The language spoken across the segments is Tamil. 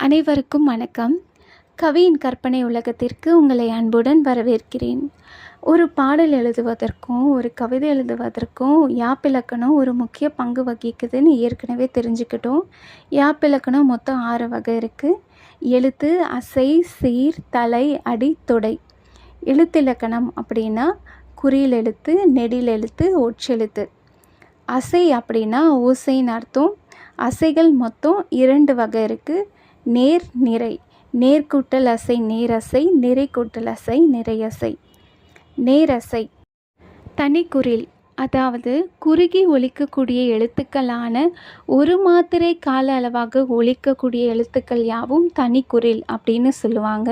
அனைவருக்கும் வணக்கம். கவியின் கற்பனை உலகத்திற்கு உங்களை அன்புடன் வரவேற்கிறேன். ஒரு பாடல் எழுதுவதற்கும் ஒரு கவிதை எழுதுவதற்கும் யாப்பிலக்கணம் ஒரு முக்கிய பங்கு வகிக்குதுன்னு ஏற்கனவே தெரிஞ்சுக்கிட்டோம். யாப்பிலக்கணம் மொத்தம் 6 வகை இருக்குது. எழுத்து, அசை, சீர், தலை, அடி, தொடை. எழுத்திலக்கணம் அப்படின்னா குறில் எழுத்து, நெடில் எழுத்து, ஒற்றெழுத்து. அசை அப்படின்னா ஓசைன்னு அர்த்தம். அசைகள் மொத்தம் 2 வகை இருக்குது. நேர், நிறை. நேர்கூட்டல் அசை நேரசை, நிறை கூட்டல் அசை நிறையசை. நேரசை தனிக்குறில், அதாவது குறுகி ஒலிக்கக்கூடிய எழுத்துக்களான ஒரு மாத்திரை கால அளவாக ஒலிக்கக்கூடிய எழுத்துக்கள் யாவும் தனிக்குறில் அப்படின்னு சொல்லுவாங்க.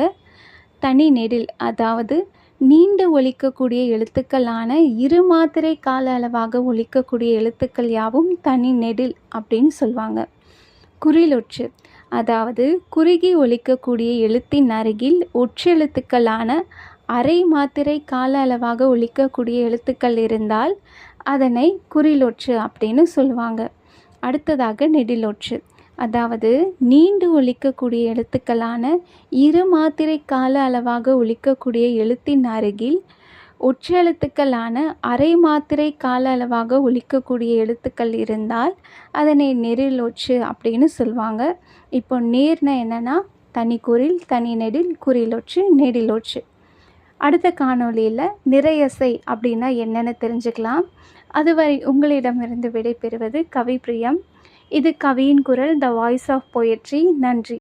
தனி நெடில், அதாவது நீண்டு ஒலிக்கக்கூடிய எழுத்துக்களான 2 மாத்திரை கால அளவாக ஒலிக்கக்கூடிய எழுத்துக்கள் யாவும் தனி நெடில் அப்படின்னு சொல்லுவாங்க. குறிலொற்று, அதாவது குறுகி ஒலிக்கக்கூடிய எழுத்தின் அருகில் ஒற்றெழுத்துக்களான அரை மாத்திரை கால அளவாக ஒலிக்கக்கூடிய எழுத்துக்கள் இருந்தால் அதனை குறிலொற்று அப்படின்னு சொல்லுவாங்க. அடுத்ததாக நெடிலொற்று, அதாவது நீண்டு ஒலிக்கக்கூடிய எழுத்துக்களான 2 மாத்திரை கால அளவாக ஒலிக்கக்கூடிய எழுத்தின் அருகில் ஒற்றெழுத்துக்களான அரை மாத்திரை கால அளவாக ஒலிக்கக்கூடிய எழுத்துக்கள் இருந்தால் அதனை நெடிலொற்று அப்படின்னு சொல்லுவாங்க. இப்போ நேர்னா என்னென்னா தனிக்குறில், தனி நெடில், குறிலொற்று, நெடிலொற்று. அடுத்த காணொளியில் நிறையசை அப்படின்னா என்னென்னு தெரிஞ்சுக்கலாம். அதுவரை உங்களிடமிருந்து விடை பெறுவது கவிப்பிரியம். இது கவியின் குரல், த வாய்ஸ் ஆஃப் போயட்ரி. நன்றி.